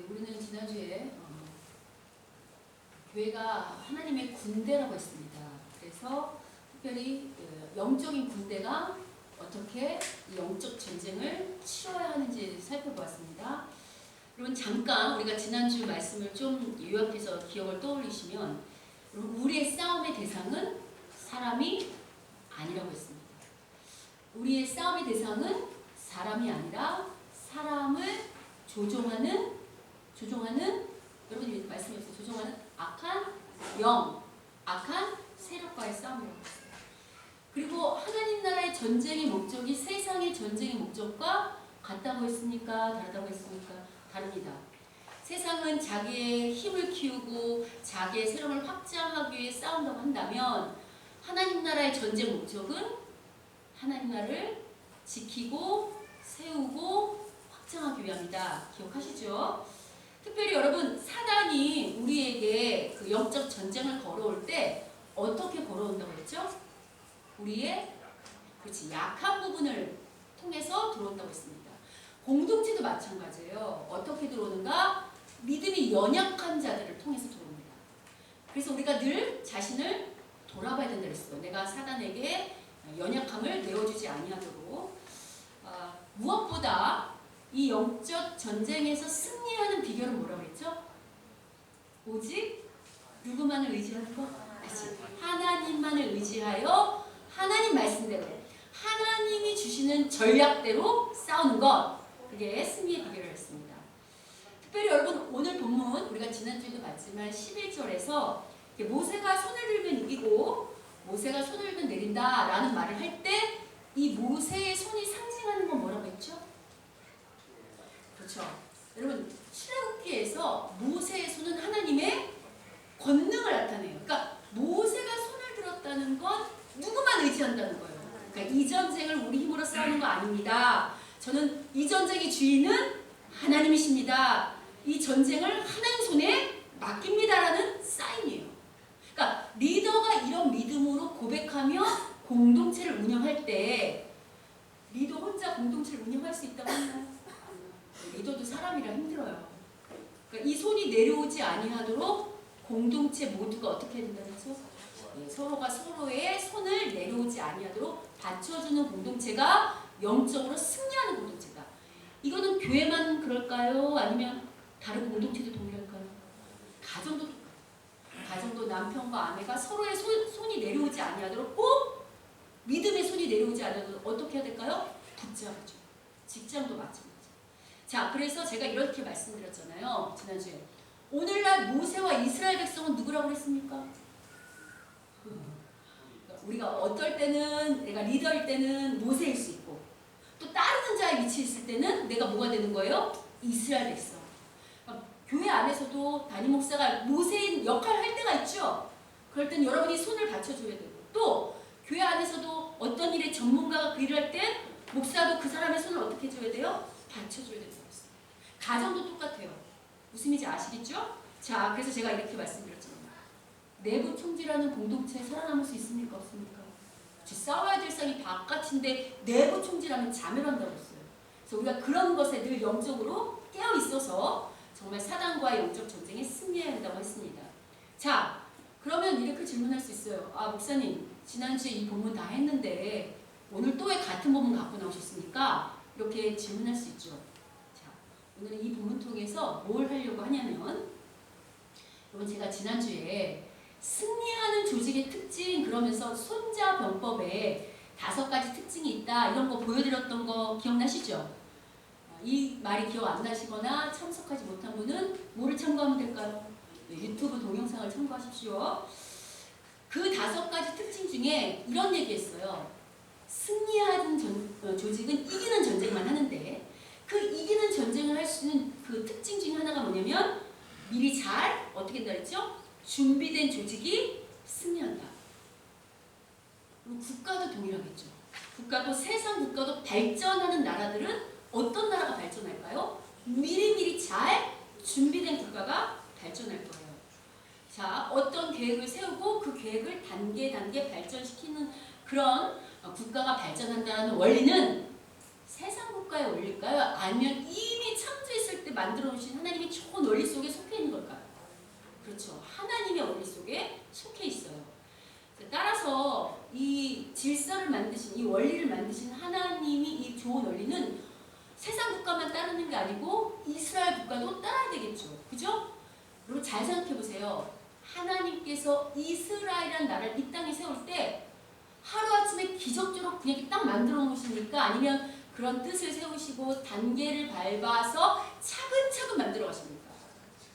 우리는 지난주에 교회가 하나님의 군대라고 했습니다. 그래서 특별히 영적인 군대가 어떻게 이 영적 전쟁을 치러야 하는지 살펴보았습니다. 여러분 잠깐 우리가 지난주 말씀을 좀 요약해서 기억을 떠올리시면 우리의 싸움의 대상은 사람이 아니라고 했습니다. 우리의 싸움의 대상은 사람이 아니라 사람을 조종하는 여러분이 말씀하셨어요. 조종하는 악한 영, 악한 세력과의 싸움이라고 했어요. 그리고 하나님 나라의 전쟁의 목적이 세상의 전쟁의 목적과 같다고 했습니까? 다르다고 했습니까? 다릅니다. 세상은 자기의 힘을 키우고 자기의 세력을 확장하기 위해 싸운다고 한다면 하나님 나라의 전쟁 목적은 하나님 나라를 지키고 세우고 확장하기 위함이다. 기억하시죠? 특별히 여러분 사단이 우리에게 그 영적 전쟁을 걸어올 때 어떻게 걸어온다고 했죠? 우리의 약한 부분을 통해서 들어온다고 했습니다. 공동체도 마찬가지예요. 어떻게 들어오는가? 믿음이 연약한 자들을 통해서 들어옵니다. 그래서 우리가 늘 자신을 돌아봐야 된다 그랬어요. 내가 사단에게 연약함을 내어주지 아니하도록. 무엇보다 이 영적 전쟁에서 승리하는 비결은 뭐라고 했죠? 오직 누구만을 의지하는 것? 하나님만을 의지하여 하나님 말씀대로 하나님이 주시는 전략대로 싸우는 것, 그게 승리의 비결을 했습니다. 특별히 여러분 오늘 본문 우리가 지난주에도 봤지만 11절에서 모세가 손을 들면 이기고 모세가 손을 들면 내린다 라는 말을 할 때 이 모세의 손이 상징하는 건 뭐라고 했죠? 그렇죠. 여러분 출애굽기에서 모세의 손은 하나님의 권능을 나타내요. 그러니까 모세가 손을 들었다는 건 누구만 의지한다는 거예요. 그러니까 이 전쟁을 우리 힘으로 싸우는 거 아닙니다. 저는 이 전쟁의 주인은 하나님이십니다. 이 전쟁을 하나님 손에 맡깁니다라는 사인이에요. 그러니까 리더가 이런 믿음으로 고백하며 공동체를 운영할 때 리더 혼자 공동체를 운영할 수 있다고 하나요? 리더도 사람이라 힘들어요. 그러니까 이 손이 내려오지 아니하도록 공동체 모두가 어떻게 해야 된다는 거죠? 서로가 서로의 손을 내려오지 아니하도록 받쳐주는 공동체가 영적으로 승리하는 공동체다. 이거는 교회만 그럴까요? 아니면 다른 공동체도 동일할까요? 가정도 똑같아요. 가정도 남편과 아내가 서로의 손이 내려오지 아니하도록 꼭 믿음의 손이 내려오지 않아도 어떻게 해야 될까요? 붙잡아줘. 직장도 마찬가지. 자, 그래서 제가 이렇게 말씀드렸잖아요. 지난주에. 오늘날 모세와 이스라엘 백성은 누구라고 그랬습니까? 우리가 어떨 때는 내가 리더일 때는 모세일 수 있고 또 다른 자의 위치에 있을 때는 내가 뭐가 되는 거예요? 이스라엘 백성. 교회 안에서도 담임 목사가 모세인 역할을 할 때가 있죠. 그럴 땐 여러분이 손을 받쳐줘야 되고 또 교회 안에서도 어떤 일에 전문가가 그 일을 할 땐 목사도 그 사람의 손을 어떻게 해줘야 돼요? 받쳐줘야 된다고 했어요. 가정도 똑같아요. 무슨 말인지 아시겠죠? 자, 그래서 제가 이렇게 말씀드렸잖아요. 내부 총질하는 공동체에 살아남을 수 있습니까? 없습니까? 싸워야 될 싸움이 바깥인데 내부 총질하면 자멸한다고 했어요. 그래서 우리가 그런 것에 늘 영적으로 깨어 있어서 정말 사단과의 영적 전쟁에 승리해야 한다고 했습니다. 자, 그러면 이렇게 질문할 수 있어요. 아, 목사님, 지난주에 이 본문 다 했는데 오늘 또 왜 같은 본문 갖고 나오셨습니까? 이렇게 질문할 수 있죠. 자, 오늘 이 본문 통해서 뭘 하려고 하냐면 여러분 제가 지난주에 승리하는 조직의 특징 그러면서 손자병법에 5가지 특징이 있다 이런 거 보여드렸던 거 기억나시죠? 이 말이 기억 안 나시거나 참석하지 못한 분은 뭐를 참고하면 될까요? 유튜브 동영상을 참고하십시오. 그 5가지 특징 중에 이런 얘기했어요. 승리하는 조직은 이기는 전쟁만 하는데 그 이기는 전쟁을 할 수 있는 그 특징 중에 하나가 뭐냐면 미리 잘 어떻게 된다 했죠? 준비된 조직이 승리한다. 그리고 국가도 동일하겠죠. 국가도 세상 국가도 발전하는 나라들은 어떤 나라가 발전할까요? 미리미리 잘 준비된 국가가 발전할 거예요. 자, 어떤 계획을 세우고 그 계획을 단계 발전시키는 그런 국가가 발전한다는 원리는 세상 국가의 원리일까요? 아니면 이미 창조했을 때 만들어 놓으신 하나님의 좋은 원리 속에 속해 있는 걸까요? 그렇죠. 하나님의 원리 속에 속해 있어요. 따라서 이 질서를 만드신, 이 원리를 만드신 하나님이 이 좋은 원리는 세상 국가만 따르는 게 아니고 이스라엘 국가도 따라야 되겠죠. 그죠? 여러분 잘 생각해 보세요. 하나님께서 이스라엘이라는 나라를 이 땅에 세울 때 하루아침에 기적적으로 그냥 딱 만들어 놓으십니까? 아니면 그런 뜻을 세우시고 단계를 밟아서 차근차근 만들어 가십니까?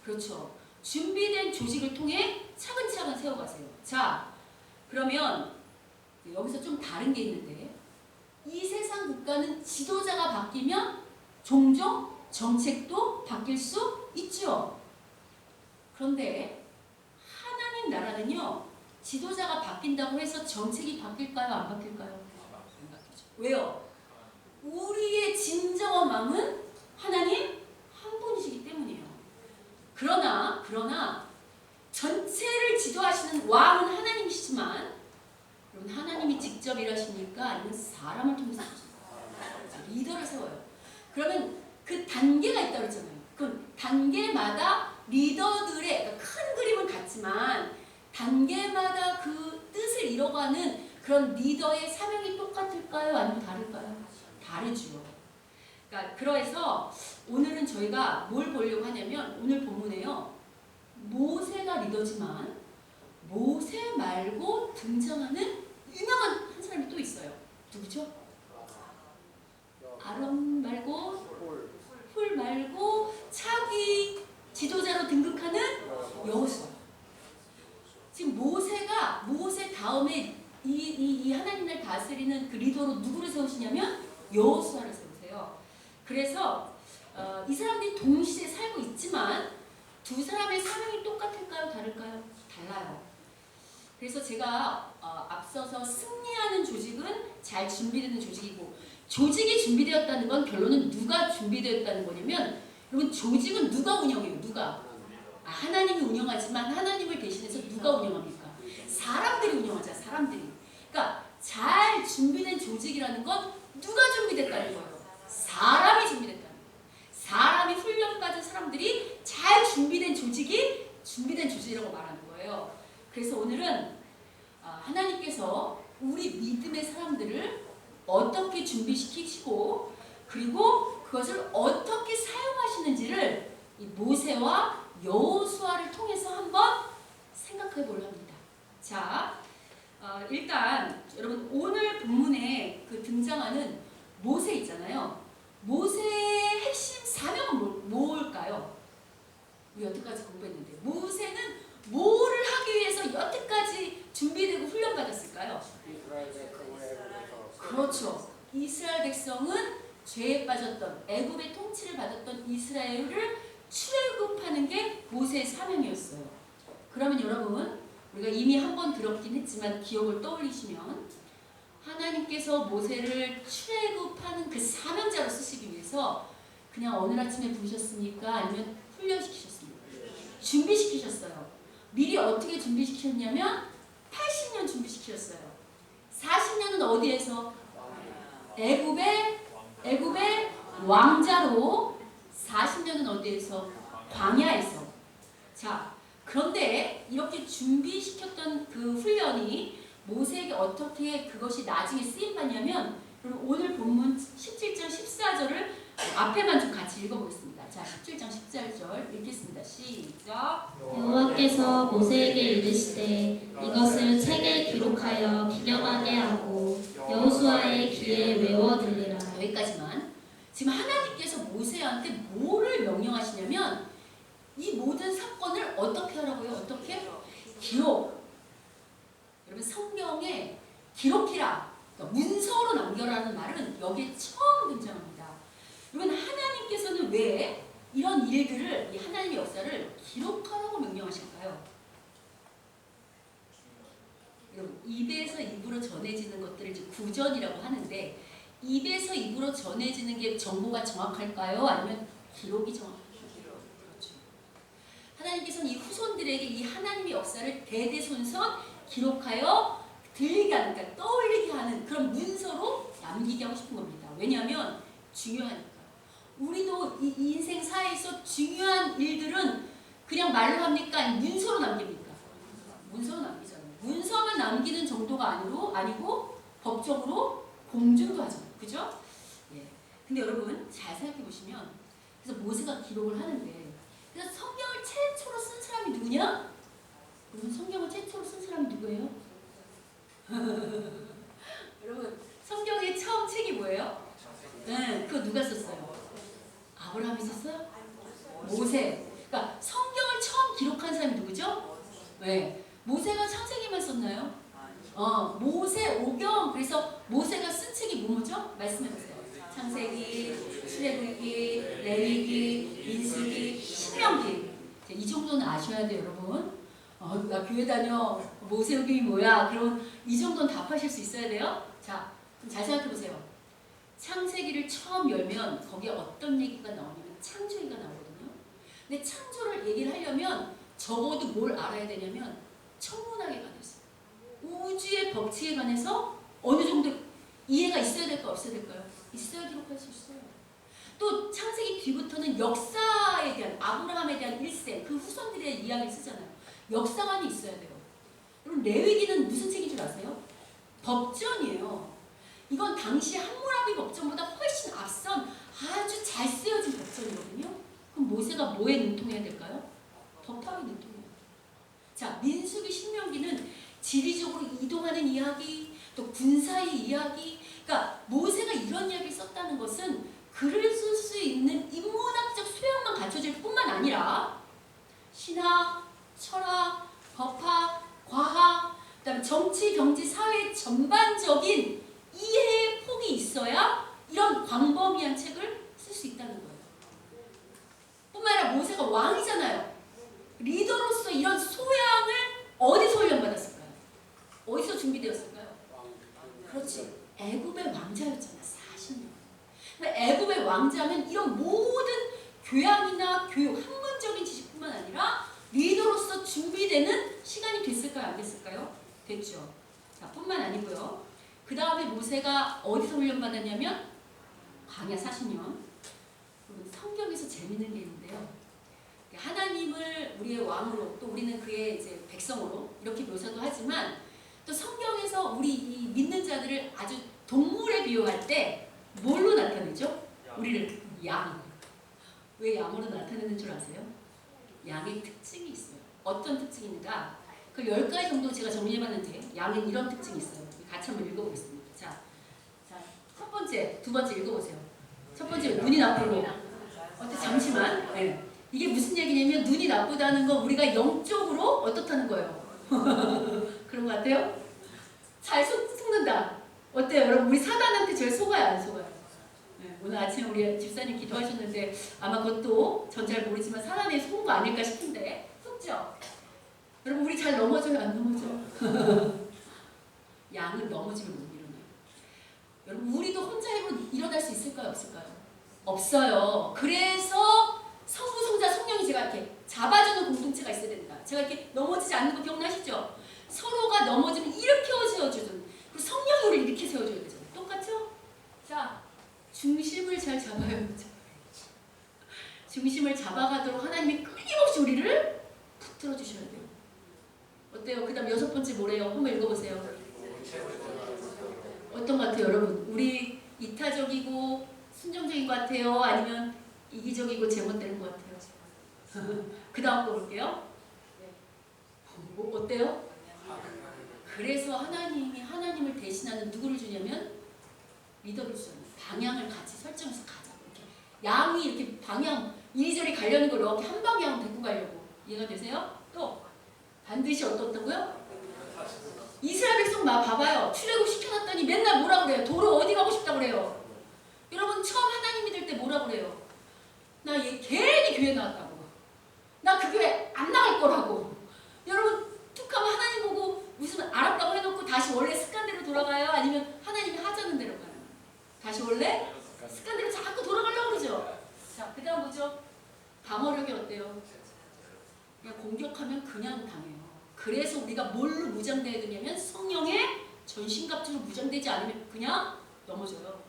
그렇죠. 준비된 조직을 통해 차근차근 세워가세요. 자, 그러면 여기서 좀 다른 게 있는데 이 세상 국가는 지도자가 바뀌면 종종 정책도 바뀔 수 있죠. 그런데 하나님 나라는요. 지도자가 바뀐다고 해서 정책이 바뀔까요? 안 바뀔까요? 안 바뀌죠. 왜요? 우리의 진정한 왕은 하나님 한 분이시기 때문이에요. 그러나 전체를 지도하시는 왕은 하나님이시지만 여러분 하나님이 직접 일하십니까? 아니면 사람을 통해서 하십니까? 리더를 세워요. 그러면 그 단계가 있다고 했잖아요. 그 단계마다 리더들의 그러니까 큰 그림은 같지만 단계마다 그 뜻을 이뤄가는 그런 리더의 사명이 똑같을까요? 아니면 다를까요? 다르죠. 그러니까 그래서 오늘은 저희가 뭘 보려고 하냐면 오늘 본문에요. 모세가 리더지만 모세 말고 등장하는 유명한 한 사람이 또 있어요. 누구죠? 아론 말고 훌 말고 차기 지도자로 등극하는 여호수아. 지금 모세 다음에 이 하나님을 다스리는 그 리더로 누구를 세우시냐면 여호수아를 세우세요. 그래서 이 사람들이 동시에 살고 있지만 두 사람의 사명이 똑같을까요? 다를까요? 달라요. 그래서 제가 앞서서 승리하는 조직은 잘 준비되는 조직이고 조직이 준비되었다는 건 결론은 누가 준비되었다는 거냐면 여러분 조직은 누가 운영해요? 누가? 하나님이 운영하지만 하나님을 대신해서 누가 운영합니까? 사람들이 운영하잖아. 사람들이. 그러니까 잘 준비된 조직이라는 건 누가 준비됐다는 거예요? 사람이 준비됐다는 거예요. 사람이 훈련받은 사람들이 잘 준비된 조직이 준비된 조직이라고 말하는 거예요. 그래서 오늘은 하나님께서 우리 믿음의 사람들을 어떻게 준비시키시고 그리고 그것을 어떻게 사용하시는지를 이 모세와 여호수아를 통해서 한번 생각해 보려 합니다. 자, 일단 여러분 오늘 본문에 그 등장하는 모세 있잖아요. 모세의 핵심 사명은 뭘까요? 우리 여태까지 공부했는데 모세는 뭐를 하기 위해서 여태까지 준비되고 훈련받았을까요? 그렇죠. 이스라엘 백성은 죄에 빠졌던 애굽의 통치를 받았던 이스라엘을 출애굽하는 게 모세의 사명이었어요. 그러면 여러분 우리가 이미 한번 들었긴 했지만 기억을 떠올리시면 하나님께서 모세를 출애굽하는 그 사명자로 쓰시기 위해서 그냥 어느 아침에 부르셨습니까? 아니면 훈련시키셨습니까? 준비시키셨어요. 미리 어떻게 준비시켰냐면 80년 준비시켰어요. 40년은 어디에서? 애굽의 왕자로 40년은 어디에서? 광야에서. 자, 그런데 이렇게 준비시켰던 그 훈련이 모세에게 어떻게 그것이 나중에 쓰임받냐면 오늘 본문 17장 14절을 앞에만 좀 같이 읽어보겠습니다. 자, 17장 14절 읽겠습니다. 시작. 여호와께서 모세에게 이르시되 이것을 책에 기록하여 기념하게 하고 여호수아의 귀에 외워 들리라. 여기까지만. 지금 하나님께서 모세한테 뭐를 명령하시냐면 이 모든 사건을 어떻게 하라고요? 어떻게? 기록. 여러분 성경에 기록해라. 그러니까 문서로 남겨라는 말은 여기에 처음 등장합니다. 여러분 하나님께서는 왜 이런 일들을 이 하나님의 역사를 기록하라고 명령하실까요? 여러분 입에서 입으로 전해지는 것들을 이제 구전이라고 하는데 입에서 입으로 전해지는 게 정보가 정확할까요? 아니면 기록이 정확할까요? 그렇죠. 하나님께서는 이 후손들에게 이 하나님의 역사를 대대손손 기록하여 들리게 하는, 그러니까 떠올리게 하는 그런 문서로 남기게 하고 싶은 겁니다. 왜냐하면 중요하니까. 우리도 이 인생 사회에서 그래서 중요한 일들은 그냥 말로 합니까? 아니면 문서로 남깁니까? 문서로 남기잖아요. 문서만 남기는 정도가 아니고 법적으로 공증도 하잖아요. 그죠? 예. 근데 여러분 잘 생각해 보시면 그래서 모세가 기록을 하는데 그래서 성경을 최초로 쓴 사람이 누구냐? 여러분 성경을 최초로 쓴 사람이 누구예요? 여러분 성경의 처음 책이 뭐예요? 네, 그거 누가 썼어요? 아브라함이 썼어요? 모세. 그러니까 성경을 처음 기록한 사람이 누구죠? 네, 모세가 창세기만 썼나요? 모세 오경. 그래서 모세가 쓴 책이 뭐죠? 말씀해보세요. 창세기, 출애굽기, 레위기, 민수기, 신명기. 이 정도는 아셔야 돼요, 여러분. 나 교회 다녀. 모세오경이 뭐야? 그럼 이 정도는 답하실 수 있어야 돼요. 자, 그럼 잘 생각해 보세요. 창세기를 처음 열면 거기에 어떤 얘기가 나오냐면 창조 얘기가 나오거든요. 근데 창조를 얘기를 하려면 적어도 뭘 알아야 되냐면 천문학에 관해서, 우주의 법칙에 관해서 어느 정도 이해가 있어야 될까요? 없어야 될까요? 있어야 기록할 수 있어요. 또 창세기 뒤부터는 역사에 대한, 아브라함에 대한 일생, 그 후손들의 이야기를 쓰잖아요. 역사관이 있어야 돼요. 여러분 레위기는 무슨 책인 줄 아세요? 법전이에요. 이건 당시 함무라비 법전보다 훨씬 앞선 아주 잘 쓰여진 법전이거든요. 그럼 모세가 뭐에 능통해야 될까요? 법학에 능통해야 돼요. 자, 민수기 신명기는 지리적으로 이동하는 이야기, 또 군사의 이야기. 그러니까 모세가 이런 이야기를 썼다는 것은 글을 쓸 수 있는 인문학적 소양만 갖춰질 뿐만 아니라 신학, 철학, 법학, 과학, 그다음에 정치, 경제, 사회 전반적인 이해의 폭이 있어야 이런 광범위한 책을 쓸 수 있다는 거예요. 뿐만 아니라 모세가 왕이잖아요. 리더로서 이런 소양을 어디서 훈련받았을까요? 어디서 준비되었을까요? 그렇지. 애굽의 왕자였잖아. 40년. 애굽의 왕자면 이런 모든 교양이나 교육, 학문적인 지식뿐만 아니라 리더로서 준비되는 시간이 됐을까요? 안 됐을까요? 됐죠. 자, 뿐만 아니고요. 그 다음에 모세가 어디서 훈련받았냐면 광야 40년. 성경에서 재밌는 게 있는데요. 하나님을 우리의 왕으로, 또 우리는 그의 이제 백성으로 이렇게 묘사도 하지만 또 성경에서 우리 이 믿는 자들을 아주 동물에 비유할 때 뭘로 나타내죠? 우리를 양. 왜 양으로 나타내는 줄 아세요? 양의 특징이 있어요. 어떤 특징이 있는가? 그 10가지 정도 제가 정리해봤는데 양은 이런 특징이 있어요. 같이 한번 읽어보겠습니다. 자, 첫 번째, 두 번째 읽어보세요. 첫 번째, 눈이 나쁘고. 잠시만. 네. 이게 무슨 얘기냐면 눈이 나쁘다는 건 우리가 영적으로 어떻다는 거예요. 그런 것 같아요? 잘 속는다. 어때요? 여러분 우리 사단한테 제일 속아요? 안 속아요? 네. 오늘 아침에 우리 집사님 기도하셨는데 아마 그것도 전 잘 모르지만 사단에 속은 거 아닐까 싶은데 속죠? 여러분 우리 잘 넘어져요? 안 넘어져요? 양은 넘어지면 못 일어나요. 여러분 우리도 혼자 힘으로 일어날 수 있을까요? 없을까요? 없어요. 그래서 성부, 성자, 성령이 제가 이렇게 잡아주는 공동체가 있어야 된다. 제가 이렇게 넘어지지 않는 거 기억나시죠? 서로가 넘어지면 일으켜 세워주든 그리고 성령이 우리를 이렇게 세워줘야 되잖아요. 똑같죠? 자, 중심을 잘 잡아요. 중심을 잡아가도록 하나님이 끊임없이 우리를 붙들어 주셔야 돼요. 어때요? 그 다음 6번째 뭐래요? 한번 읽어보세요. 어떤 것 같아요, 여러분? 우리 이타적이고 순종적인 것 같아요? 아니면 이기적이고 제멋대로인 것 같아요? 그 다음 거 볼게요. 어때요? 그래서 하나님을 대신하는 누구를 주냐면 리더를 주잖아요. 방향을 같이 설정해서 가자. 이렇게 양이 이렇게 방향 이리저리 가려는 걸 이렇게 한 방향 데리고 가려고. 이해가 되세요? 또 반드시 어떻다고요? 이스라엘 백성 봐봐요. 출애굽 시켜놨더니 맨날 뭐라 그래요? 도로 어디 가고 싶다 그래요? 여러분 처음 하나님 믿을 때 뭐라 그래요? 나 얘 괜히 교회 나왔다고. 나 그 교회 안 나갈 거라고. 여러분 툭하면 하나님 보고 무슨 알았다고 해놓고 다시 원래 습관대로 돌아가요? 아니면 하나님이 하자는 대로 가요? 다시 원래 습관대로 자꾸 돌아가려고 그러죠? 자, 그 다음 뭐죠? 방어력이 어때요? 그냥 공격하면 그냥 당해요. 그래서 우리가 뭘로 무장돼야 되냐면 성령의 전신갑주로 무장되지 않으면 그냥 넘어져요.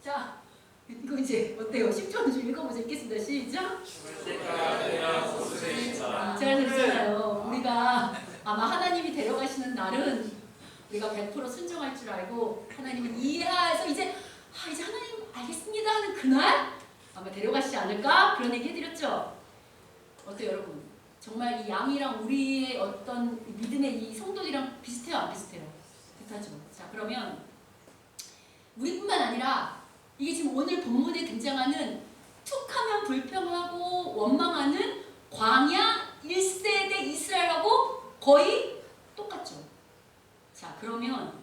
자, 이거 이제 어때요? 10절 좀 읽어보자. 읽겠습니다. 시작. 잘 들으셨나요? 우리가 아마 하나님이 데려가시는 날은 우리가 100% 순종할 줄 알고 하나님을 이해해서 이제 하나님 알겠습니다 하는 그날 아마 데려가시지 않을까? 그런 얘기 해드렸죠? 어때요 여러분? 정말 이 양이랑 우리의 어떤 믿음의 이 성도들이랑 비슷해요? 안 비슷해요? 비슷하죠? 자 그러면 우리뿐만 아니라 이게 지금 오늘 본문에 등장하는 툭하면 불평하고 원망하는 광야 1세대 이스라엘하고 거의 똑같죠. 자 그러면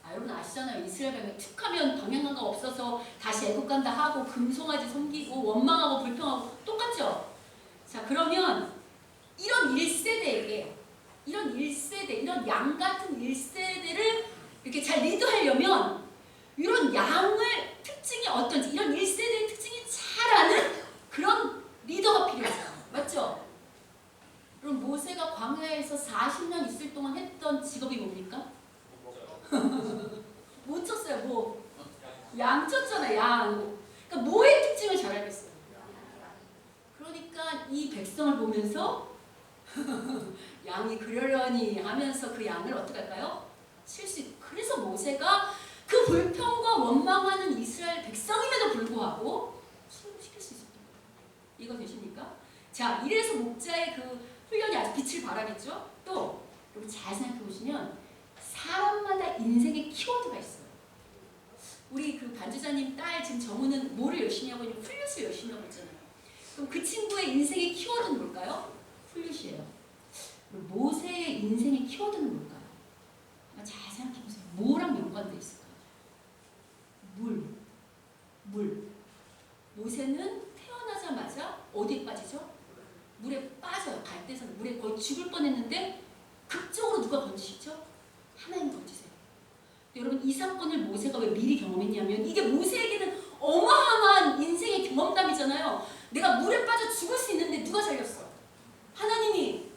여러분 아시잖아요. 이스라엘 백성 툭하면 방향감가 없어서 다시 애국 간다 하고 금송아지 섬기고 원망하고 불평하고 똑같죠. 자 그러면 이런 1세대에게 이런 1세대 이런 양 같은 1세대를 이렇게 잘 리드하려면 이런 양을 특징이 어떤지 이런 1세대의 특징이 잘 아는 그런 리더가 필요하잖아요. 맞죠? 그럼 모세가 광야에서 40년 있을 동안 했던 직업이 뭡니까? 못 쳤어요. 뭐? 양 쳤잖아요. 양. 그러니까 뭐의 특징을 잘 알겠어요. 그러니까 이 백성을 보면서 양이 그러려니 하면서 그 양을 어떻게 할까요? 칠 수 있고. 그래서 모세가 그 불평과 원망하는 이스라엘 백성임에도 불구하고 시킬 수 있었던 거예요. 이거 되십니까? 자, 이래서 목자의 그 훈련이 아주 빛을 발하겠죠? 또 여러분 잘 생각해 보시면 사람마다 인생의 키워드가 있어요. 우리 그 반주자님 딸 지금 정우는 뭐를 열심히 하고 있냐면 플룻을 열심히 하고 있잖아요. 그럼 그 친구의 인생의 키워드는 뭘까요? 플룻이에요. 모세의 인생의 키워드는 뭘까요? 잘 생각해 보세요. 뭐랑 연관돼 있을까요? 물. 모세는 태어나자마자 어디에 빠지죠? 물에 빠져요. 갈대산 물에 거의 죽을 뻔했는데 극적으로 누가 건지시죠? 하나님 건지세요. 여러분 이 사건을 모세가 왜 미리 경험했냐면 이게 모세에게는 어마어마한 인생의 경험담이잖아요. 내가 물에 빠져 죽을 수 있는데 누가 살렸어? 하나님이.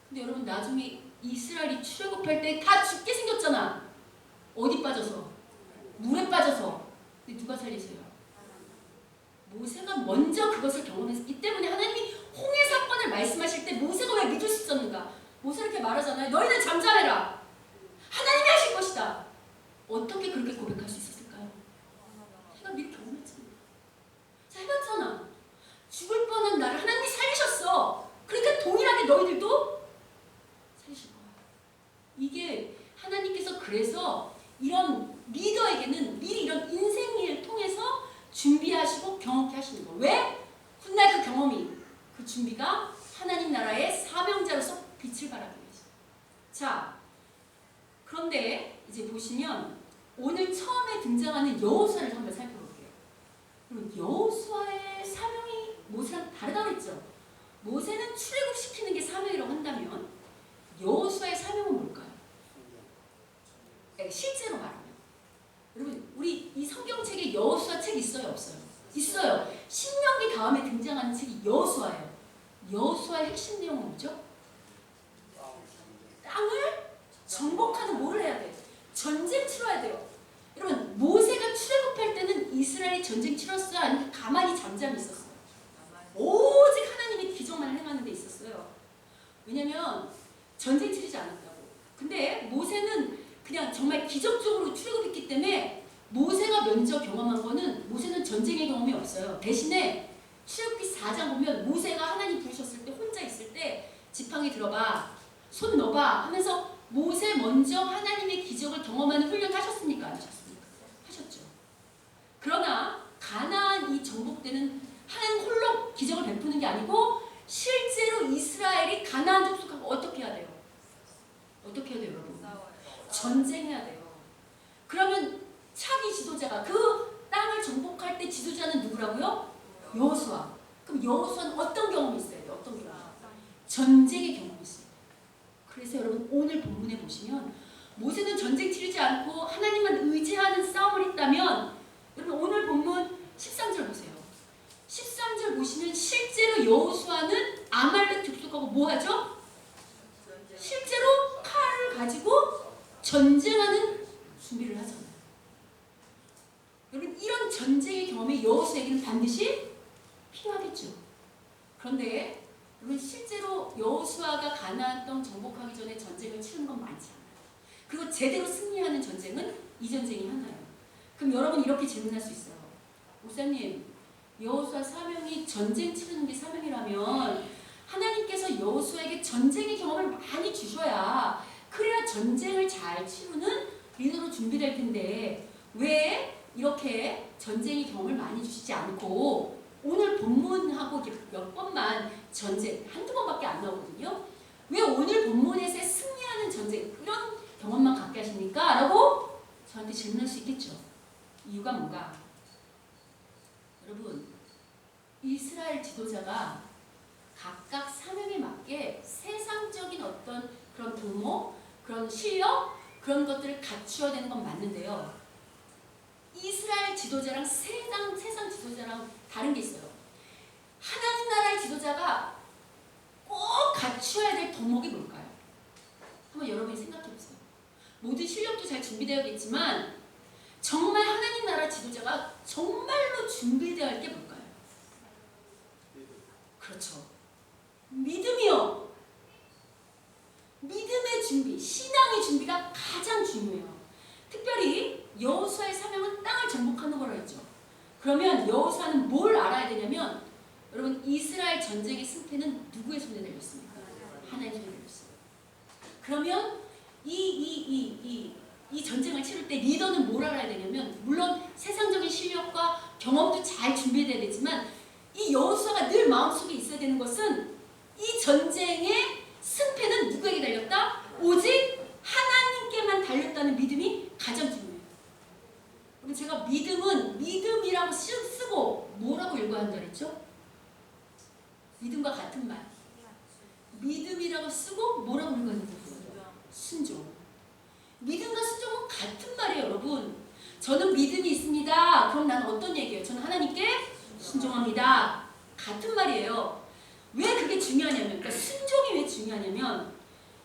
근데 여러분 나중에 이스라엘이 출애굽할 때 다 죽게 생겼잖아. 어디 빠져서? 물에 빠져서. 근데 누가 살리세요? 모세가 먼저 그것을 경험했기 때문에 하나님이 홍해 사건을 말씀하실 때 모세가 왜 믿을 수 있었는가? 모세 이렇게 말하잖아요. 너희는 잠잠해라. 하나님이 하실 것이다. 어떻게 그렇게 고백할 수 있었을까요? 제가 미리 경험했잖아요. 자, 해봤잖아. 죽을 뻔한 나를 하나님이 살리셨어. 그러니까 동일하게 너희들도 살리실 거야. 이게 하나님께서 그래서 이런 리더에게는 미리 이런 인생일을 통해서 준비하시고 경험케 하시는 거예요. 왜? 훗날 그 경험이, 그 준비가 하나님 나라의 사명자로서 빛을 발하기 위해서. 자, 그런데 이제 보시면 오늘 처음에 등장하는 여호수아를 한번 살펴볼게요. 그럼 여호수아의 사명이 모세랑 다르다고 했죠? 모세는 출애굽시키는 게 사명이라고 한다면 여호수아의 사명은 뭘까요? 실제로 말하면 여러분 우리 이 성경책에 여호수아 책 있어요? 없어요? 있어요. 신명기 다음에 등장하는 책이 여호수아예요. 여호수아의 핵심 내용은 뭐죠? 땅을 정복하는 뭐를 해야 돼? 전쟁 치러야 돼요. 여러분 모세가 출애굽할 때는 이스라엘이 전쟁 치렀어요? 아니면 가만히 잠잠히 있었어요? 오직 하나님이 기적만 행하는 데 있었어요. 왜냐면 전쟁 치르지 않았다고. 근데 모세는 그냥 정말 기적적으로 출애굽했기 때문에 모세가 먼저 경험한 거는 모세는 전쟁의 경험이 없어요. 대신에 출애굽기 4장 보면 모세가 하나님 부르셨을 때 혼자 있을 때 지팡이 들어봐, 손 넣어봐 하면서 모세 먼저 하나님의 기적을 경험하는 훈련 하셨습니까? 안 하셨습니까? 하셨죠. 그러나 가나안 이 정복 때는 하나님 홀로 기적을 베푸는 게 아니고 실제로 이스라엘이 가나안 족속하고 어떻게 해야 돼요? 어떻게 해야 돼요, 여러분? 전쟁해야 돼요. 그러면 차기 지도자가 그 땅을 정복할 때 지도자는 누구라고요? 여호수아. 그럼 여호수아는 어떤 경험이 있어야 돼요? 어떤 경험? 전쟁의 경험이 있어요. 그래서 여러분 오늘 본문에 보시면 모세는 전쟁 치르지 않고 하나님만 의지하는 싸움을 했다면 여러분 오늘 본문 13절 보세요. 13절 보시면 실제로 여호수아는 아말렉 족속하고 뭐 하죠? 실제로 칼을 가지고 전쟁하는 준비를 하잖아요. 여러분 이런 전쟁의 경험 경험이 여호수아에게는 반드시 필요하겠죠. 그런데 여러분 실제로 여호수아가 가나안 땅 정복하기 전에 전쟁을 치르는 건 많지 않아요. 그리고 제대로 승리하는 전쟁은 이 전쟁이 하나예요. 그럼 여러분 이렇게 질문할 수 있어요. 목사님, 여호수아 사명이 전쟁 치르는 게 사명이라면 하나님께서 여호수아에게 전쟁의 경험을 많이 주셔야 그래야 전쟁을 잘 치르는 리더로 준비될 텐데 왜 이렇게 전쟁의 경험을 많이 주시지 않고 오늘 본문하고 몇 번만 전쟁 한두 번밖에 안 나오거든요. 왜 오늘 본문에서 승리하는 전쟁 이런 경험만 갖게 하십니까? 라고 저한테 질문할 수 있겠죠. 이유가 뭔가? 여러분, 이스라엘 지도자가 각각 사명에 맞게 세상적인 어떤 그런 도모, 그런 실력, 그런 것들을 갖추어야 되는 건 맞는데요. 이스라엘 지도자랑 세상 지도자랑 다른 게 있어요. 하나님 나라의 지도자가 꼭 갖추어야 될 덕목이 뭘까요? 한번 여러분이 생각해 보세요. 모든 실력도 잘 준비되어야겠지만 정말 하나님 나라 지도자가 정말로 준비되어야 할 게 뭘까요? 그렇죠. 믿음이요. 믿음의 준비, 신앙의 준비가 가장 중요해요. 특별히 여호수아의 사명은 땅을 정복하는 거라 했죠. 그러면 여호수아는 뭘 알아야 되냐면 여러분 이스라엘 전쟁의 승패는 누구의 손에 달렸습니까? 하나님의 손에 달렸어요. 그러면 이 전쟁을 치를 때 리더는 뭘 알아야 되냐면 물론 세상적인 실력과 경험도 잘 준비돼야 되지만 이 여호수아가 늘 마음속에 있어야 되는 것은 이 전쟁의 승패는 누구에게 달렸다? 오직 하나님께만 달렸다는 믿음이 가장 중요해요. 그럼 제가 믿음이라고 쓰고 뭐라고 읽어야 한다 그랬죠? 믿음과 같은 말. 믿음이라고 쓰고 뭐라고 읽어야 된다고 했어요? 순종. 믿음과 순종은 같은 말이에요, 여러분. 저는 믿음이 있습니다. 그럼 나는 어떤 얘기예요? 저는 하나님께 순종합니다. 같은 말이에요. 왜 그게 중요하냐면, 그러니까 순종이 왜 중요하냐면,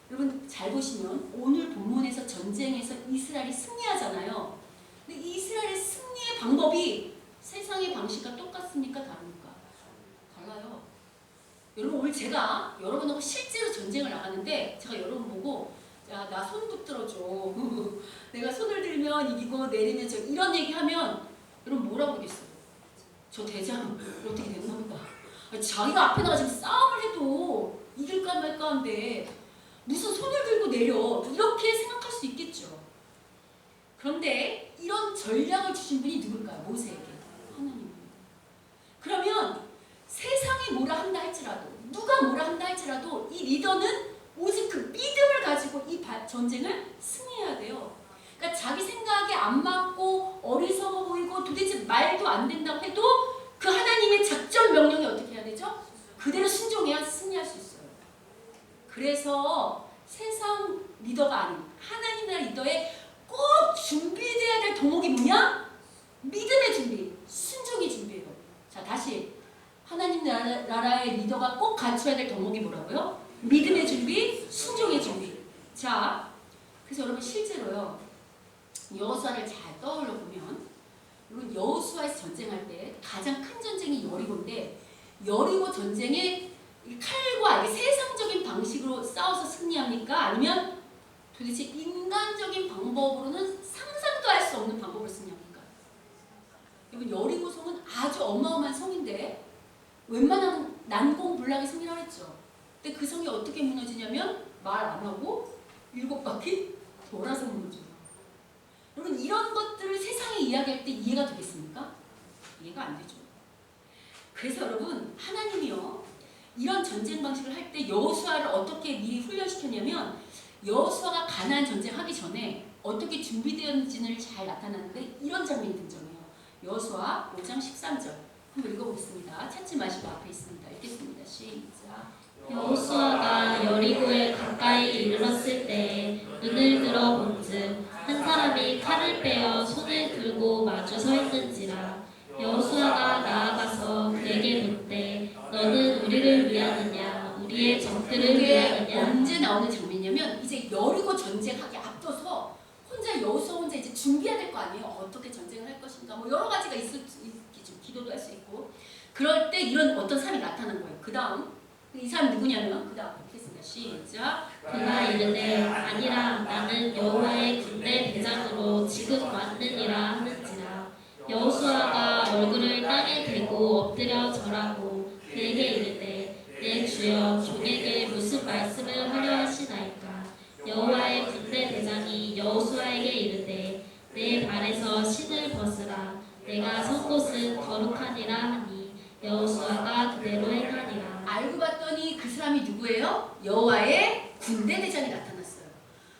여러분 잘 보시면 오늘 본문에서 전쟁에서 이스라엘이 승리하잖아요. 근데 이스라엘의 승리의 방법이 세상의 방식과 똑같습니까? 다릅니까? 달라요. 여러분 오늘 제가 여러분하고 실제로 전쟁을 나가는데 제가 여러분 보고 야, 나 손 붙들어줘. 내가 손을 들면 이기고 내리면 저 이런 얘기하면 여러분 뭐라고 그러겠어요? 저 대장 어떻게 되는 겁니까? 자기가 앞에 나가 지금 싸움을 해도 이길까 말까 한데 무슨 손을 들고 내려 이렇게 생각할 수 있겠죠. 그런데 이런 전략을 주신 분이 누굴까요? 모세에게. 하나님입니다. 그러면 세상이 뭐라 한다 할지라도 누가 뭐라 한다 할지라도 이 리더는 오직 그 믿음을 가지고 이 전쟁을 승리해야 돼요. 그러니까 자기 생각에 안 맞고 어리석어 보이고 도대체 말도 안 된다고 해도 그 하나님의 작전 명령에 어떻게 해야 되죠? 그대로 순종해야 승리할 수 있어요. 그래서 세상 리더가 아닌 하나님 나라 리더의 꼭 준비돼야 될 덕목이 뭐냐? 믿음의 준비, 순종의 준비예요. 자, 다시 하나님 나라의 리더가 꼭 갖춰야 될 덕목이 뭐라고요? 믿음의 준비, 순종의 준비. 자, 그래서 여러분 실제로요 여호수아를 잘 떠올려 보면 여러분 여호수아에서 전쟁할 때 가장 큰 전쟁이 여리고인데 여리고 전쟁에 칼과 세상적인 방식으로 싸워서 승리합니까? 아니면 도대체 인간적인 방법으로는 상상도 할 수 없는 방법으로 승리합니까? 여러분 여리고 성은 아주 어마어마한 성인데 웬만하면 난공불락의 성이라고 했죠. 근데 그 성이 어떻게 무너지냐면 말 안 하고 7바퀴 돌아서 무너져요. 여러분 이런 것들을 세상에 이야기할 때 이해가 되겠습니까? 이해가 안 되죠. 그래서 여러분 하나님이요 이런 전쟁 방식을 할 때 여호수아를 어떻게 미리 훈련시켰냐면 여호수아가 가나안 전쟁하기 전에 어떻게 준비되었는지를 잘 나타나는데 이런 장면이 등장해요. 여호수아 5장 13절 한번 읽어보겠습니다. 찾지 마시고 앞에 있습니다. 읽겠습니다. 시작. 여호수아가 여리고에 가까이 이르렀을 때 눈을 들어 본즉 한 사람이 칼을 빼어 손을 들고 마주 서 있는지라. 여호수아가 나아가서 그에게 묻되 너는 우리를 위하느냐 우리의 적들을 위하느냐. 언제 나오는 장면이냐면 이제 여리고 전쟁하기 앞서서 혼자 여호수아 혼자 이제 준비해야 될 거 아니에요. 어떻게 전쟁을 할 것인가 뭐 여러 가지가 있겠죠. 기도도 할 수 있고 그럴 때 이런 어떤 사람이 나타난 거예요. 그 다음 이 사람 누구냐면 그 다음 읽겠습니다. 시작. 그가 이르되 아니라 나는 여호와의 군대 대장으로 지금 왔느니라 하는지라. 여호수아가 얼굴을 땅에 대고 엎드려 절하고 그에게 이르되 내 주여 종에게 무슨 말씀을 하려 하시나이까. 여호와의 군대 대장이 여호수아에게 이르되 내 발에서 신을 벗으라. 내가 선 곳은 거룩하니라 하니 여호수아가 그대로 행하니라. 알고 봤더니 그 사람이 누구예요? 여호와의 군대 대장이 나타났어요.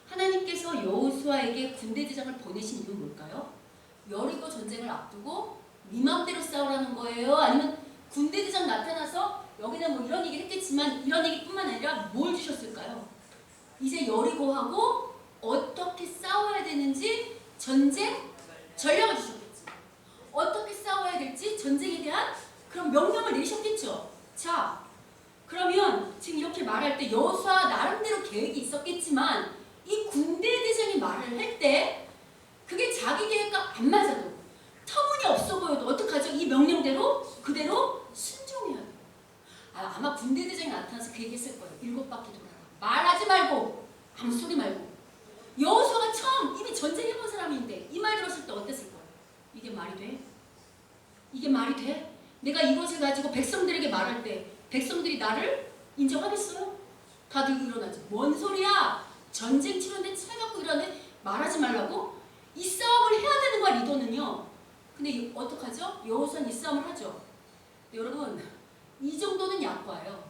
하나님께서 여호수아에게 군대 대장을 보내신 이유는 뭘까요? 여리고 전쟁을 앞두고 네 마음대로 싸우라는 거예요? 아니면 군대 대장 나타나서 여기는 뭐 이런 얘기를 했겠지만 이런 얘기뿐만 아니라 뭘 주셨을까요? 이제 여리고하고 어떻게 싸워야 되는지 전쟁 전략을 주셨겠죠. 어떻게 싸워야 될지 전쟁에 대한 그런 명령을 내리셨겠죠. 자, 그러면 지금 이렇게 말할 때 여호수아 나름대로 계획이 있었겠지만 이 군대 대장이 말을 할 때 그게 자기 계획과 안 맞아도 터무니없어 보여도 어떡하죠? 이 명령대로 그대로 순종해야 돼요. 아마 군대 대장이 나타나서 그 얘기했을 거예요. 7바퀴 돌아라. 말하지 말고 아무 소리 말고. 여호수아가 처음 이미 전쟁해본 사람인데 이 말 들었을 때 어땠을 거예요? 이게 말이 돼? 이게 말이 돼? 내가 이것을 가지고 백성들에게 말할 때 백성들이 나를 인정하겠어요? 다들 일어나지. 뭔 소리야? 전쟁 치렀는데 차 갖고 일어나는데 말하지 말라고? 이 싸움을 해야 되는 거야 리더는요. 근데 어떡하죠? 여호수아는 이 싸움을 하죠. 여러분 이 정도는 약과예요.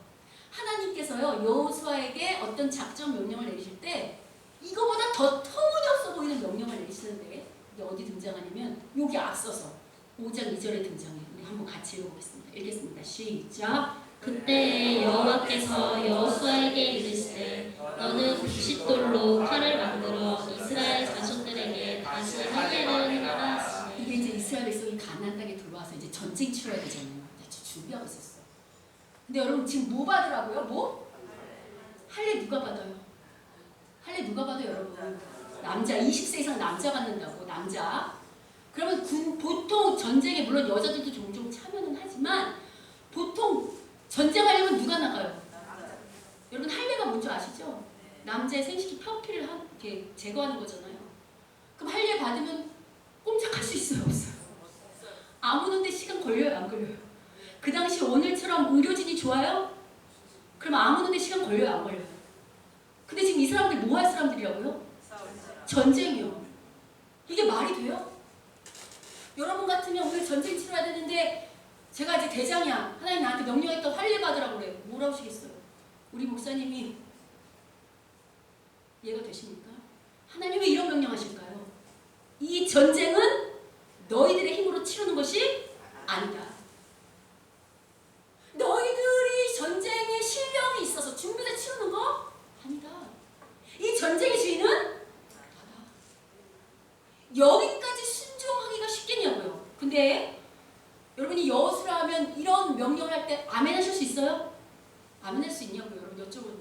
하나님께서요 여호수아에게 어떤 작전 명령을 내리실 때 이거보다 더 터무니없어 보이는 명령을 내리시는데 이게 어디 등장하냐면 여기 앞서서 5장 2절에 등장해요. 우리 한번 같이 읽어보겠습니다. 읽겠습니다. 시작. 그때 여호와께서 여호수아에게 이르시되 너는 부싯돌로 칼을 만들어 이스라엘 자손들에게 다시 할례를 행하라 하시니. 이게 이제 이스라엘 백성이 가나안 땅에 들어와서 이제 전쟁 치러야 되잖아요. 준비하고 있었어. 근데 여러분 지금 뭐 받으라고요? 뭐? 할례 누가 받아요? 할례 누가 받아요 여러분? 남자 20세 이상 남자 받는다고 남자. 그러면 보통 전쟁에 물론 여자들도 종종 참여는 하지만 보통 전쟁하려면 누가 나가요? 여러분 할례가 뭔지 아시죠? 남자의 생식기 표피를 이렇게 제거하는 거잖아요. 그럼 할례 받으면 꼼짝할 수 있어요 없어요? 아무는데 시간 걸려요 안 걸려요? 그 당시 오늘처럼 의료진이 좋아요? 그럼 아무는데 시간 걸려요 안 걸려요? 근데 지금 이 사람들이 뭐 할 사람들이라고요? 전쟁이요. 이게 말이 돼요? 여러분 같으면 오늘 전쟁 치러야 되는데 제가 이제 대장이야. 하나님 나한테 명령했던 할례 받으라고 그래. 뭐라고 하시겠어요? 우리 목사님이 이해가 되십니까? 하나님 왜 이런 명령하실까요? 이 전쟁은 너희들의 힘으로 치르는 것이 아니다. 너희들이 전쟁에 실력이 있어서 준비해서 치르는 거 아니다. 이 전쟁의 주인은 나다. 여기까지 순종하기가 쉽겠냐고요. 근데 여러분이 여호수아 하면 이런 명령을 할 때 아멘 하실 수 있어요? 아멘 할 수 있냐고요. 여러분 여쭤보는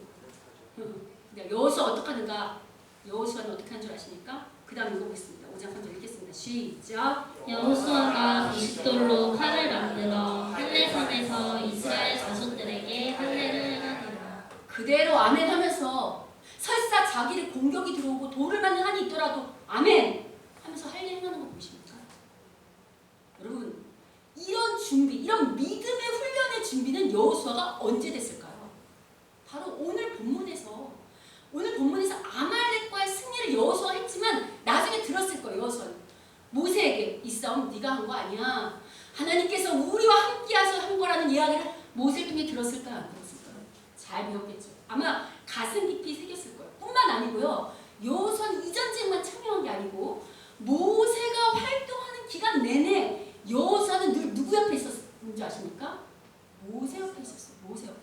거예요. 여호수아 어떻게 하는가? 여호수아는 어떻게 하는 줄 아십니까? 그 다음 읽어보겠습니다. 5장 3절 읽겠습니다. 시작. 여호수아가 부싯돌로 칼을 만들어 할례산에서 이스라엘 자손들에게 할례를 행하니라. 그대로 아멘 하면서 설사 자기를 공격이 들어오고 돌을 맞는 한이 있더라도 아멘 하면서 할례 행하는 거 보십니까? 여러분 이런 준비, 이런 믿음의 훈련의 준비는 여호수아가 언제 됐을까요? 바로 오늘 본문에서 아말렉과의 승리를 여호수아가 했지만 나중에 들었을 거예요. 여호수아는 모세에게 이 싸움 네가 한 거 아니야. 하나님께서 우리와 함께하셔서 한 거라는 이야기를 모세를 통해 들었을까요? 안 들었을까요? 잘 배웠겠죠. 아마 가슴 깊이 새겼을 거예요. 뿐만 아니고요. 여호수아는 이 전쟁만 참여한 게 아니고 모세가 활동하는 기간 내내 여호수아는 늘 누구 옆에 있었는지 아십니까? 모세 옆에 있었어요. 모세 옆에.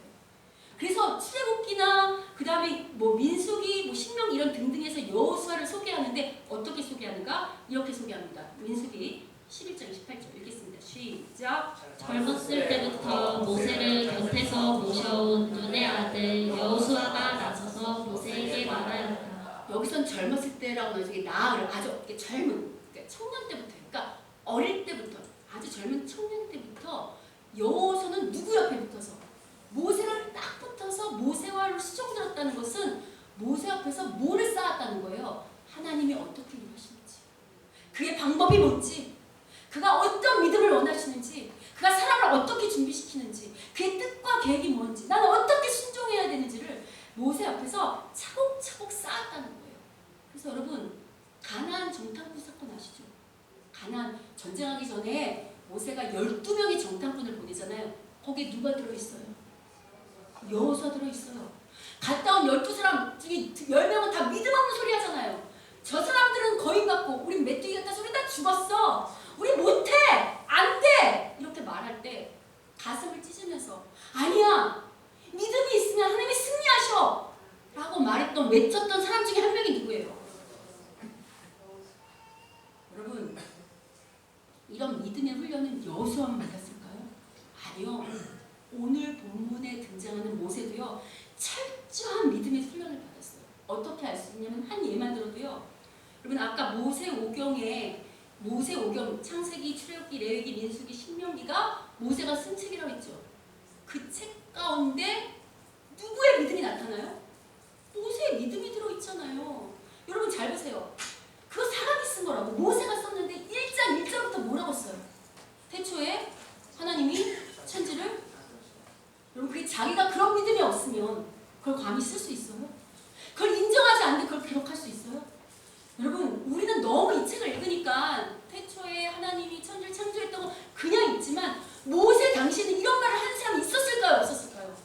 그래서 출애굽기나 그 다음에 뭐 민수기, 뭐 신명 이런 등등에서 여호수아를 소개하는데 어떻게 소개하는가? 이렇게 소개합니다. 민수기 11장 28절 읽겠습니다. 시작. 젊었을 때부터 모세를 곁에서 모셔온 눈의 아들 여호수아가 나서서 모세에게 말하였다. 여기선 젊었을 때라고 나중에 나을 아주 젊은 그러니까 청년 때부터 그러니까 어릴 때부터 아주 젊은 청년 때부터 여호수아는 누구 옆에 붙어서 모세랑 딱 붙어서 모세와 수종들었다는 것은 모세 앞에서 뭐를 쌓았다는 거예요? 하나님이 어떻게 일하시는지, 그의 방법이 뭔지, 그가 어떤 믿음을 원하시는지, 그가 사람을 어떻게 준비시키는지, 그의 뜻과 계획이 뭔지, 나는 어떻게 순종해야 되는지를 모세 앞에서 차곡차곡 쌓았다는 거예요. 그래서 여러분, 가나안 정탐꾼 사건 아시죠? 가나안 전쟁하기 전에 모세가 12명의 정탐꾼을 보내잖아요. 거기에 누가 들어있어요? 여호수아 들어있어요. 갔다 온 12사람 중에 10명은 다 믿음 없는 소리 하잖아요. 저 사람들은 거인 같고 우린 메뚜기 같다, 우리 다 죽었어, 우리 못해, 안 돼, 이렇게 말할 때 가슴을 찢으면서 아니야, 믿음이 있으면 하나님이 승리하셔 라고 말했던, 외쳤던 사람 중에 한 명이 누구예요? 여러분, 이런 믿음의 훈련은 여호수아만 받았을까요? 아니요. 오늘 본문에 등장하는 모세도요, 철저한 믿음의 훈련을 받았어요. 어떻게 알 수 있냐면 한 예만 들어도요, 여러분 아까 모세오경, 창세기, 출애굽기, 레위기, 민수기, 신명기가 모세가 쓴 책이라고 했죠. 그 책 가운데 누구의 믿음이 나타나요? 모세의 믿음이 들어있잖아요. 여러분 잘 보세요. 그거 사람이 쓴 거라고. 모세가 썼는데 1장 1절부터 뭐라고 써요? 태초에 하나님이 천지를, 여러분 그게 자기가 그런 믿음이 없으면 그걸 감히 쓸 수 있어요? 그걸 인정하지 않는데 그걸 기록할 수 있어요? 여러분, 우리는 너무 이 책을 읽으니까 태초에 하나님이 천지를 창조했다고 그냥 읽지만 모세 당시에는 이런 말을 하는 사람이 있었을까요? 없었을까요?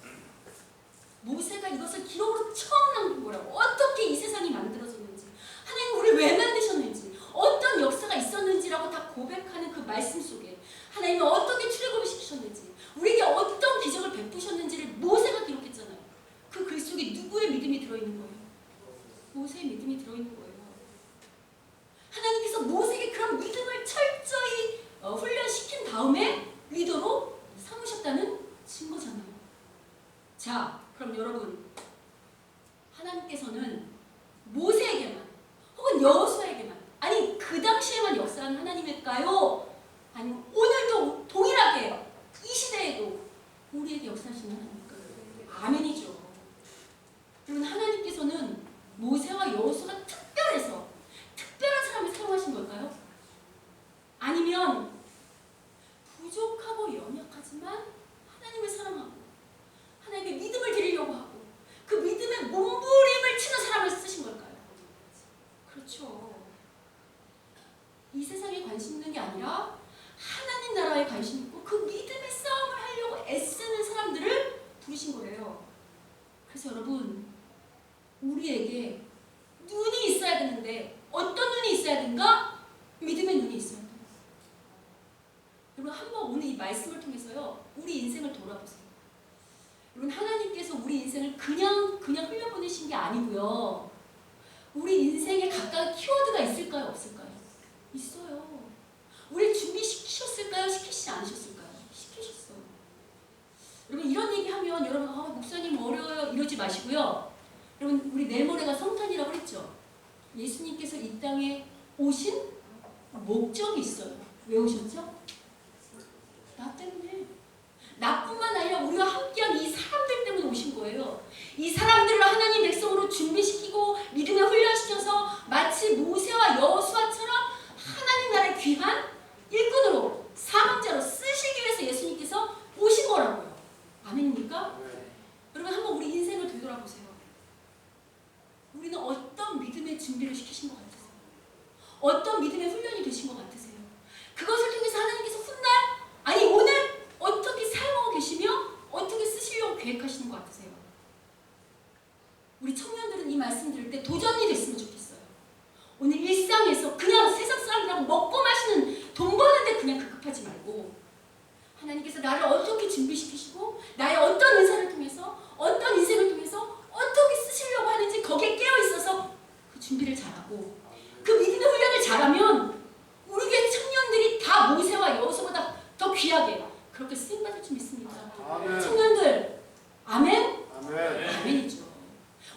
모세가 이것을 기록으로 처음 남긴 거라고. 어떻게 이 세상이 만들어졌는지, 하나님 우리를 왜 만드셨는지, 어떤 역사가 있었는지라고 다 고백하는 그 말씀 속에 하나님이 어떻게 출애굽을 시키셨는지, 우리에게 어떤 기적을 베푸셨는지를 모세가 기록했잖아요. 그 글 속에 누구의 믿음이 들어있는 거예요? 모세의 믿음이 들어있는 거예요. 하나님께서 모세에게 그런 믿음을 철저히 훈련시킨 다음에 리더로 삼으셨다는 증거잖아요. 자, 그럼 여러분, 하나님께서는 모세에게만 혹은 여호수아에게만, 아니 그 당시에만 역사하는 하나님일까요? 아니면 오늘도 동일하게 이 시대에도 우리에게 역사하시는 하나님일까요? 아멘이죠. 여러분, 하나님께서는 모세와 여호수아가 특별한 사람을 사용하신 걸까요? 아니면 부족하고 연약하지만 하나님을 사랑하고 하나님께 믿음을 드리려고 하고 그 믿음의 몸부림을 치는 사람을 쓰신 걸까요? 그렇죠. 이 세상에 관심 있는 게 아니라 하나님 나라에 관심 있고 그 믿음의 싸움을 하려고 애쓰는 사람들을 부르신 거예요. 그래서 여러분, 우리에게 눈이 있어야 되는데 어떤 눈이 있어야 되는가? 믿음의 눈이 있어야 돼요. 여러분, 한번 오늘 이 말씀을 통해서요, 우리 인생을 돌아보세요. 여러분, 하나님께서 우리 인생을 그냥 흘려보내신 게 아니고요, 우리 인생에 각각 키워드가 있을까요? 없을까요? 있어요. 우리 준비시키셨을까요? 시키시지 않으셨을까요? 시키셨어요. 여러분, 이런 얘기하면 여러분, 목사님 어려워요 이러지 마시고요. 여러분, 우리 내일 모레가 성탄이라고 했죠. 예수님께서 이 땅에 오신 목적이 있어요. 왜 오셨죠? 나 때문에. 나뿐만 아니라 우리와 함께한 이 사람들 때문에 오신 거예요. 이 사람들을 하나님 백성으로 준비시키고 믿음에 훈련시켜서 마치 모세와 여호수아처럼 하나님 나라의 귀한 일꾼으로, 사명자로 쓰시기 위해서 예수님께서 오신 거라고요. 아멘입니까? 여러분, 한번 우리 인생을 되돌아보세요. 우리는 어떤 믿음의 준비를 시키신 것 같으세요? 어떤 믿음의 훈련이 되신 것 같으세요? 그것을 통해서 하나님께서 훗날, 아니 오늘 어떻게 사용하고 계시며 어떻게 쓰시려고 계획하시는 것 같으세요? 우리 청년들은 이 말씀 들을 때 도전이 됐으면 좋겠어요. 오늘 일상에서 그냥 세상 사람들하고 먹고 마시는, 돈 버는데 그냥 급급하지 말고 하나님께서 나를 어떻게 준비시키시고 나의 어떤 은사를 통해서, 어떤 인생을 통해서 어떻게 쓰시려고 하는지 거기에 깨어있어서 그 준비를 잘하고 그 믿음의 훈련을 잘하면 우리 교회 청년들이 다 모세와 여호수아보다 더 귀하게 그렇게 쓰임받을 줄 믿습니다. 아멘. 청년들, 아멘? 아멘. 아멘이죠.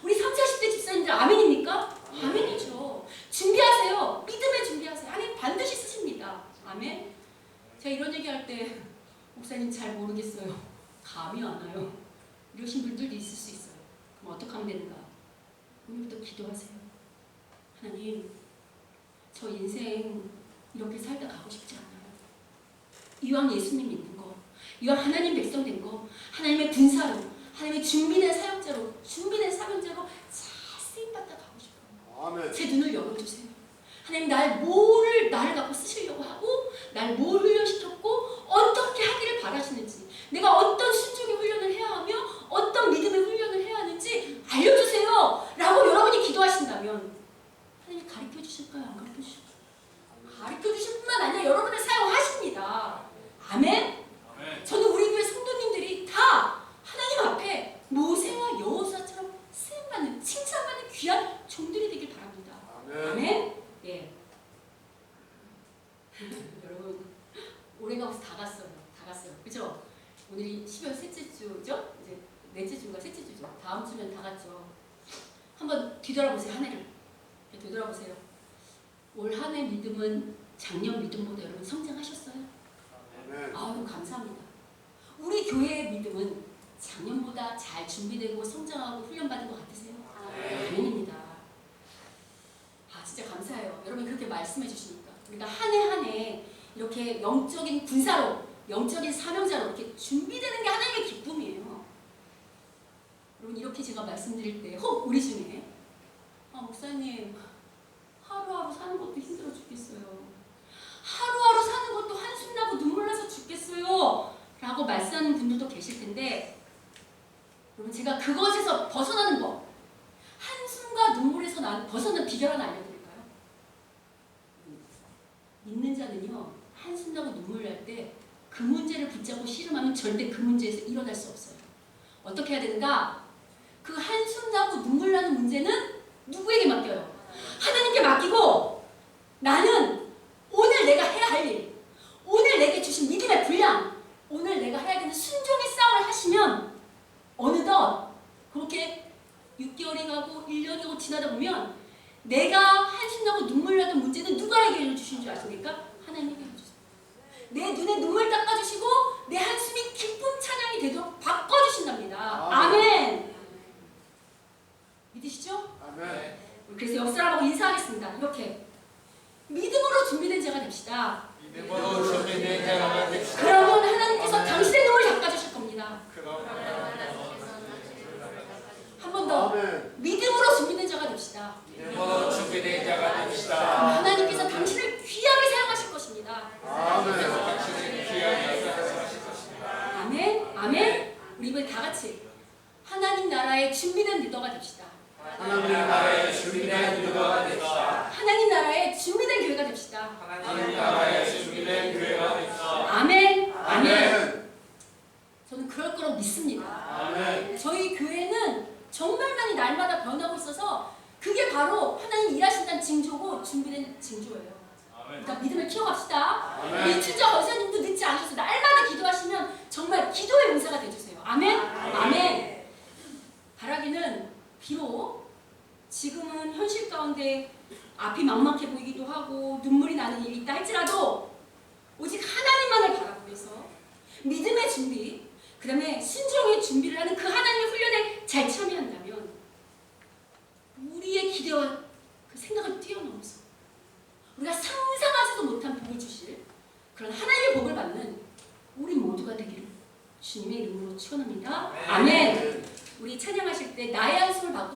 우리 30, 40대 집사님들 아멘입니까? 아멘. 아멘이죠. 준비하세요. 믿음에 준비하세요. 하나님 반드시 쓰십니다. 아멘. 제가 이런 분들도 있을 수 있어요. 그럼 어떻게 하면 되는가? 오늘부터 기도하세요. 하나님, 저 인생 이렇게 살다 가고 싶지 않아요. 이왕 예수님 믿는 거, 이왕 하나님 백성 된 거, 하나님의 군사로, 하나님의 준비된 사역자로, 준비된 사명자로 잘 쓰임받다 가고 싶어요. 아멘. 제 눈을 열어주세요. 하나님, 나를 갖고 쓰시려고 하고, 날 뭘 훈련시켰고, 어떻게 하기를 바라시는지, 내가 어떤 순종의 훈련을 해야 하며, 어떤 믿음의 훈련을 해야 하는지 알려주세요. 라고 여러분이 기도하신다면, 하나님 가르쳐 주실까요? 안 가르쳐 주실까요? 가르쳐 주실 뿐만 아니라 여러분을 사용하십니다. 아멘? 저는 우리 교회 성도님들이 다 하나님 앞에 모세와 여호수아처럼 쓰임받는, 칭찬받는 귀한 종들이 되길 바랍니다. 아멘? 예. 여러분, 올해가 벌써 다 갔어요. 다 갔어요. 그죠? 오늘이 12월 셋째 주죠? 이제 넷째 주인가 셋째 주죠? 다음 주면 다 갔죠. 한번 뒤돌아보세요. 한 해를. 되돌아보세요. 올 한 해 믿음은 작년 믿음보다 여러분 성장하셨어요? 아멘. 아유, 감사합니다. 우리 교회의 믿음은 작년보다 잘 준비되고 성장하고 훈련받은 것 같으세요? 아멘입니다. 아, 진짜 감사해요. 여러분 그렇게 말씀해 주시니까. 우리가 한 해 한 해 이렇게 영적인 군사로, 영적인 사명자로 이렇게 준비되는 게 하나님의 기쁨이에요. 여러분 이렇게 제가 말씀드릴 때 혹 우리 중에 목사님 하루하루 사는 것도 힘들어 죽겠어요. 하루하루 사는 것도 한숨 나고 눈물 나서 죽겠어요. 라고 말씀하는 분들도 계실 텐데, 여러분 제가 그것에서 벗어나는 법, 한숨과 눈물에서 벗어나는 비결 하나 알려드릴까요? 믿는 자는요, 한숨 나고 눈물 날 때 그 문제를 붙잡고 씨름하면 절대 그 문제에서 일어날 수 없어요. 어떻게 해야 되는가? 그 한숨 나고 눈물 나는 문제는 누구에게 맡겨요? 하나님께 맡기고, 나는 오늘 내가 해야 할 일, 오늘 내게 주신 믿음의 분량, 오늘 내가 해야 되는 순종의 싸움을 하시면 어느덧 그렇게 6개월이 가고 1년이 가고 지나다 보면 내가 한숨 나고 눈물 나던 문제는 누가 해결해 주신 줄 아십니까? 하나님이 해결해 주세요. 내 눈에 눈물 닦아주시고 내 한숨이 기쁨 찬양이 되도록 바꿔주신답니다. 아멘. 믿으시죠? 아멘. 그래서 옆 사람하고 인사하겠습니다. 이렇게 믿음으로 준비된 자가 됩시다. 믿음으로 준비된 자가 됩시다. 그러면 하나님께서 당신의 눈을 닦아주실 겁니다. 한 번 더. 아멘. 믿음으로 준비된 자가 됩시다. 믿음으로 준비된 자가 그럼 됩시다. 하나님께서 당신을 귀하게 사용하실 것입니다. 아멘. 당신을 귀하게 사용하실 것입니다. 아멘. 아멘. 우리 이번에 다 같이 하나님 나라의 준비된 리더가 됩시다. 하나님 나라의 준비된 리더가 됩시다. 하나님 나라의 준비된 교회가 됩시다. 하나님 나라의 준비된 교회가 됩시다. 아멘. 아멘. 아멘. 저는 그럴 거라고 믿습니다. 아멘. 저희 교회는 정말 많이 날마다 변하고 있어서 그게 바로 하나님 일하신다는 징조고 준비된 징조예요. 그러니까 믿음을 키워갑시다. 아멘. 우리 추자 원사님도 늦지 않으셔서 날마다 기도하시면 정말 기도의 용사가 되주세요. 아멘. 아멘. 바라기는 비록 지금은 현실 가운데 앞이 막막해 보이기도 하고 눈물이 나는 일이 있다 할지라도 오직 하나님만을 바라보고 해서 믿음의 준비, 그 다음에 순종의 준비를 하는 그 하나님의 훈련에 잘 참여한다면 우리의 기대와 그 생각을 뛰어넘어서 우리가 상상하지도 못한 복을 주실 그런 하나님의 복을 받는 우리 모두가 되기를 주님의 이름으로 축원합니다. 아멘. 우리 찬양하실 때 나의 한숨을 받고